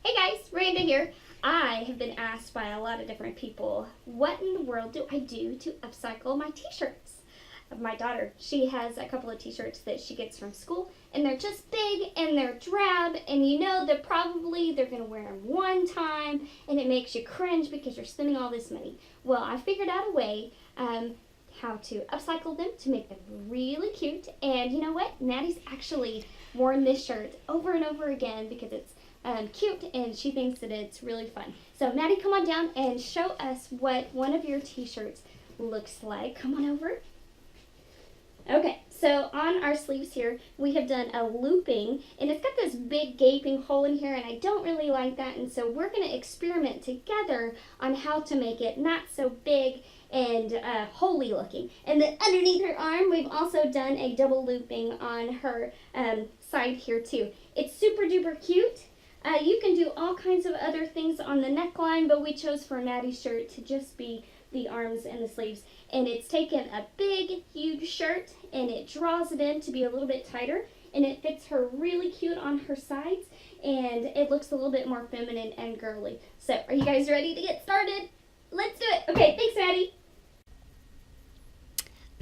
Hey guys, Randa here. I have been asked by a lot of different people, what in the world do I do to upcycle my t-shirts? My daughter, she has a couple of t-shirts that she gets from school, and they're just big and they're drab, and you know that probably they're going to wear them one time, and it makes you cringe because you're spending all this money. Well, I figured out a way how to upcycle them to make them really cute, and you know what? Maddie's actually worn this shirt over and over again because it's cute, and she thinks that it's really fun. So Maddie, come on down and show us what one of your t-shirts looks like. Come on over. Okay, so on our sleeves here, we have done a looping, and it's got this big gaping hole in here, and I don't really like that, and so we're going to experiment together on how to make it not so big and holy looking. And then underneath her arm, we've also done a double looping on her side here too. It's super duper cute. You can do all kinds of other things on the neckline, but we chose for Maddie's shirt to just be the arms and the sleeves. And it's taken a big, huge shirt, and it draws it in to be a little bit tighter, and it fits her really cute on her sides, and it looks a little bit more feminine and girly. So, are you guys ready to get started? Let's do it. Okay, thanks, Maddie.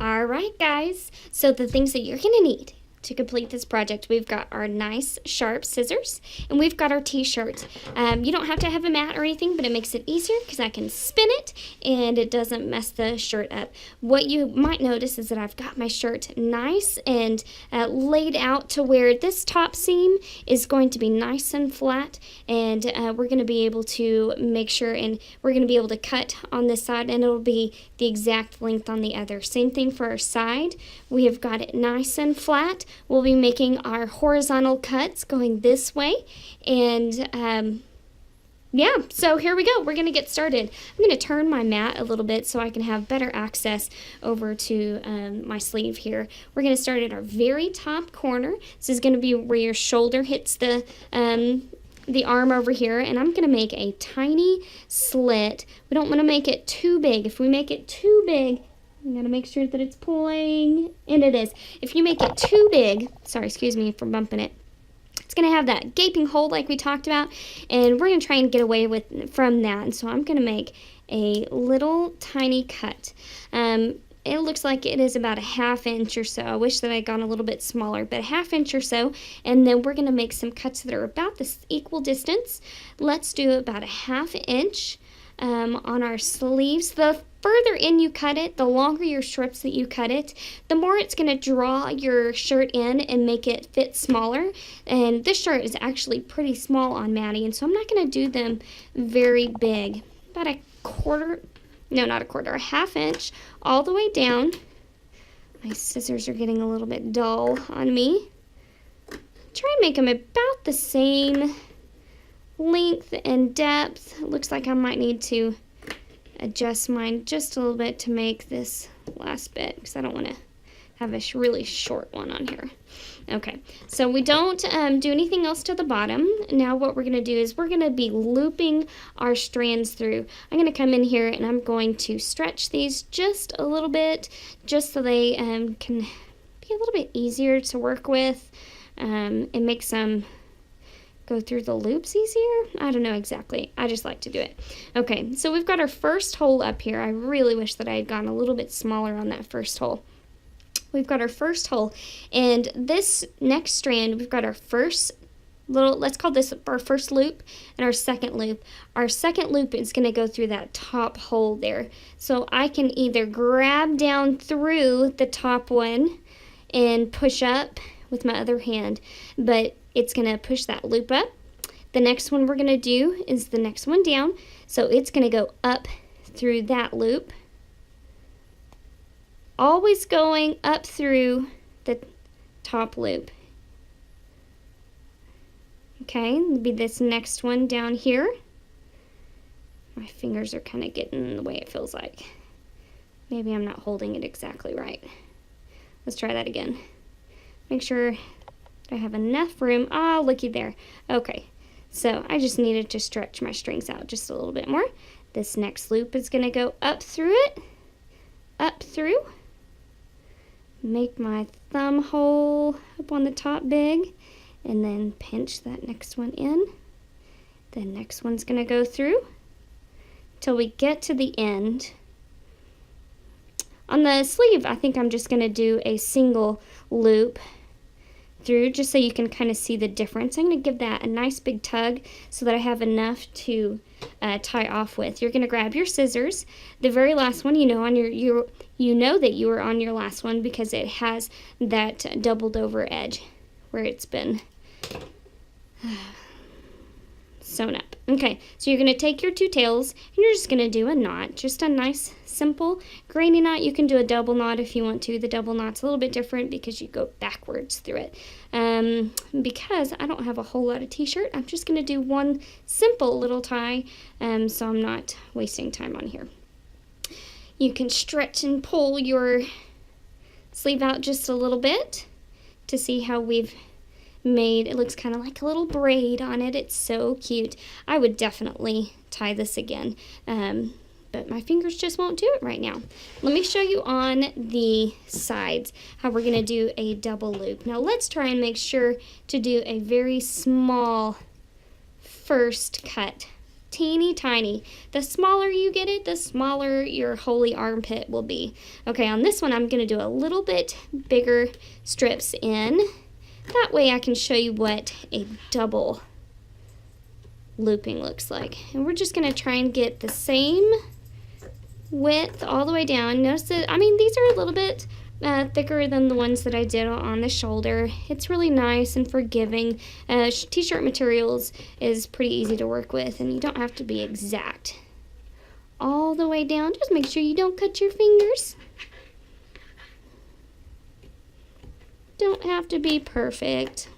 Alright, guys. So, the things that you're going to need to complete this project, we've got our nice sharp scissors, and we've got our t-shirt. You don't have to have a mat or anything, but it makes it easier because I can spin it and it doesn't mess the shirt up. What you might notice is that I've got my shirt nice and laid out to where this top seam is going to be nice and flat, and we're going to be able to make sure, and we're going to be able to cut on this side, and it'll be the exact length on the other. Same thing for our side. We have got it nice and flat. We'll be making our horizontal cuts going this way, and yeah, so here we go. We're going to get started. I'm going to turn my mat a little bit so I can have better access over to my sleeve here. We're going to start at our very top corner. This is going to be where your shoulder hits the arm over here, and I'm going to make a tiny slit. We don't want to make it too big. If we make it too big, I'm going to make sure that it's pulling, and it is. If you make it too big, sorry, excuse me for bumping it, it's going to have that gaping hole like we talked about, and we're going to try and get away from that. And so I'm going to make a little tiny cut. It looks like it is about a 1/2 inch or so. I wish that I had gone a little bit smaller, but a 1/2 inch or so, and then we're going to make some cuts that are about this equal distance. Let's do about a 1/2 inch on our sleeves. The further in you cut it, the longer your strips that you cut it, the more it's going to draw your shirt in and make it fit smaller. And this shirt is actually pretty small on Maddie, and so I'm not going to do them very big. About a quarter, no, not a quarter, a 1/2 inch all the way down. My scissors are getting a little bit dull on me. Try and make them about the same length and depth. It looks like I might need to adjust mine just a little bit to make this last bit, because I don't want to have a really short one on here. Okay, so we don't do anything else to the bottom. Now what we're going to do is we're going to be looping our strands through. I'm going to come in here and I'm going to stretch these just a little bit, just so they can be a little bit easier to work with. It makes them go through the loops easier. I don't know exactly. I just like to do it. Okay, so we've got our first hole up here. I really wish that I had gone a little bit smaller on that first hole. We've got our first hole, and this next strand, we've got our first little, let's call this our first loop and our second loop. Our second loop is going to go through that top hole there. So I can either grab down through the top one and push up with my other hand, but it's going to push that loop up. The next one we're going to do is the next one down. So it's going to go up through that loop, always going up through the top loop. Okay, it'll be this next one down here. My fingers are kind of getting in the way, it feels like. Maybe I'm not holding it exactly right. Let's try that again. Make sure I have enough room. Oh, looky there. Okay, so I just needed to stretch my strings out just a little bit more. This next loop is going to go up through it, up through. Make my thumb hole up on the top big, and then pinch that next one in. The next one's going to go through till we get to the end. On the sleeve, I think I'm just going to do a single loop through just so you can kind of see the difference. I'm going to give that a nice big tug so that I have enough to tie off with. You're going to grab your scissors. The very last one, you know, on you know that you are on your last one because it has that doubled over edge where it's been sewn up. Okay, so you're going to take your two tails and you're just going to do a knot, just a nice simple granny knot. You can do a double knot if you want to. The double knot's a little bit different because you go backwards through it. Because I don't have a whole lot of t-shirt, I'm just going to do one simple little tie, so I'm not wasting time on here. You can stretch and pull your sleeve out just a little bit to see how we've made, it looks kind of like a little braid on it. It's so cute. I would definitely tie this again, but my fingers just won't do it right now. Let me show you on the sides how we're going to do a double loop. Now let's try and make sure to do a very small first cut. Teeny tiny. The smaller you get it, the smaller your holy armpit will be. Okay, on this one I'm going to do a little bit bigger strips in. That way I can show you what a double looping looks like. And we're just going to try and get the same width all the way down. Notice that, I mean, these are a little bit thicker than the ones that I did on the shoulder. It's really nice and forgiving. T-shirt materials is pretty easy to work with, and you don't have to be exact. All the way down. Just make sure you don't cut your fingers. Don't have to be perfect.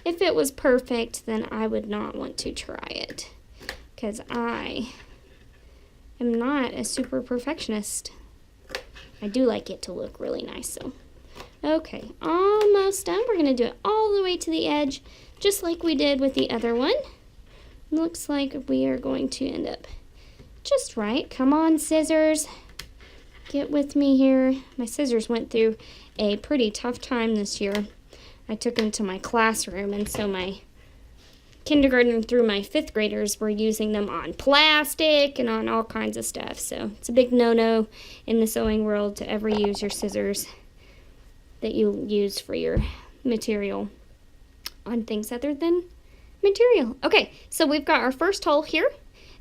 If it was perfect, then I would not want to try it, because I am not a super perfectionist. I do like it to look really nice, so. Okay, almost done. We're going to do it all the way to the edge, just like we did with the other one. Looks like we are going to end up just right. Come on, scissors. Get with me here. My scissors went through a pretty tough time this year. I took them to my classroom, and so my kindergarten through my 5th graders were using them on plastic and on all kinds of stuff. So it's a big no-no in the sewing world to ever use your scissors that you use for your material on things other than material. Okay, so we've got our first hole here.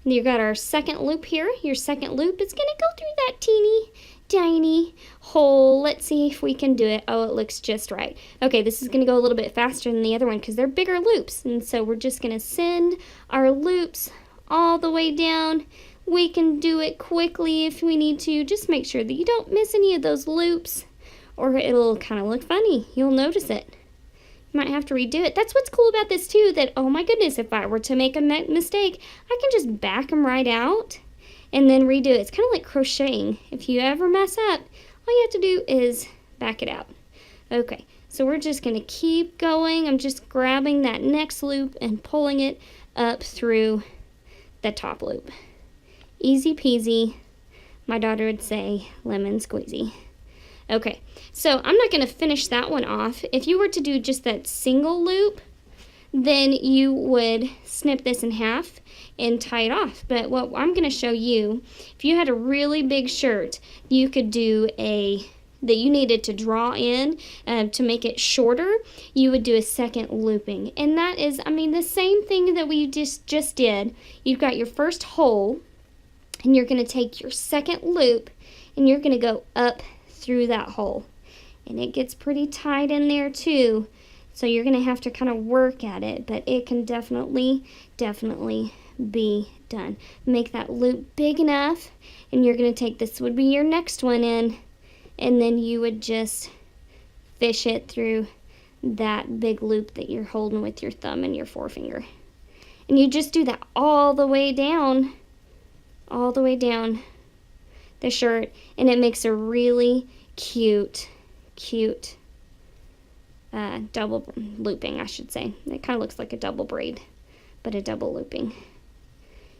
And you've got our second loop here. Your second loop is going to go through that teeny tiny hole. Let's see if we can do it. Oh, it looks just right. Okay, this is going to go a little bit faster than the other one because they're bigger loops. And so we're just going to send our loops all the way down. We can do it quickly if we need to. Just make sure that you don't miss any of those loops or it'll kind of look funny. You'll notice it. Might have to redo it. That's what's cool about this too, that, oh my goodness, if I were to make a mistake, I can just back them right out and then redo it. It's kind of like crocheting. If you ever mess up, all you have to do is back it out. Okay, so we're just going to keep going. I'm just grabbing that next loop and pulling it up through the top loop. Easy peasy. My daughter would say lemon squeezy. Okay, so I'm not going to finish that one off. If you were to do just that single loop, then you would snip this in half and tie it off. But what I'm going to show you, if you had a really big shirt, you could do that you needed to draw in to make it shorter, you would do a second looping. And that is, I mean, the same thing that we just did. You've got your first hole, and you're going to take your second loop, and you're going to go up through that hole, and it gets pretty tight in there too, so you're gonna have to kind of work at it, but it can definitely be done. Make that loop big enough, and you're gonna take, this would be your next one in, and then you would just fish it through that big loop that you're holding with your thumb and your forefinger, and you just do that all the way down the shirt, and it makes a really cute double looping, I should say. It kind of looks like a double braid, but a double looping.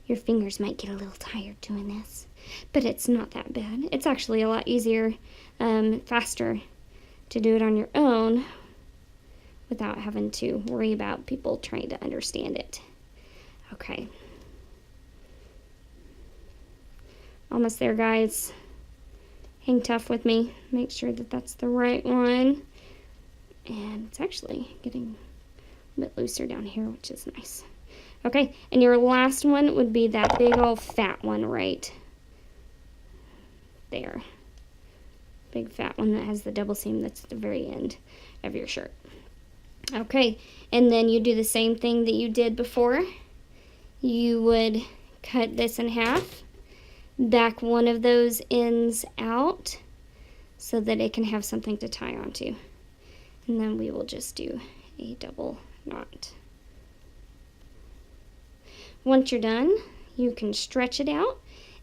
Your fingers might get a little tired doing this, but it's not that bad. It's actually a lot easier, faster to do it on your own without having to worry about people trying to understand it. Okay. Almost there, guys. Hang tough with me. Make sure that that's the right one. And it's actually getting a bit looser down here, which is nice. Okay, and your last one would be that big old fat one right there. Big fat one that has the double seam that's at the very end of your shirt. Okay, and then you do the same thing that you did before. You would cut this in half, back one of those ends out so that it can have something to tie onto. And then we will just do a double knot. Once you're done, you can stretch it out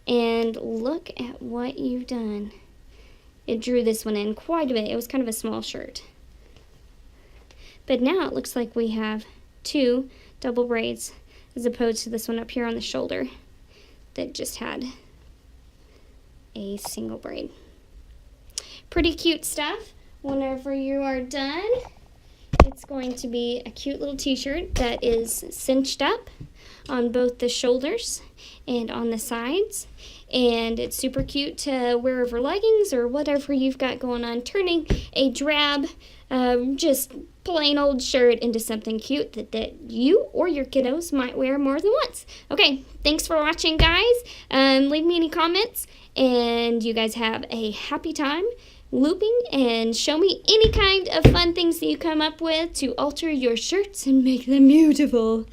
and look at what you've done. It drew this one in quite a bit. It was kind of a small shirt. But now it looks like we have 2 double braids as opposed to this one up here on the shoulder that just had a single braid. Pretty cute stuff. Whenever you are done, it's going to be a cute little t-shirt that is cinched up on both the shoulders and on the sides, and it's super cute to wear over leggings or whatever you've got going on, turning a drab just plain old shirt into something cute that you or your kiddos might wear more than once. Okay, thanks for watching, guys. Leave me any comments, and you guys have a happy time looping, and show me any kind of fun things that you come up with to alter your shirts and make them beautiful.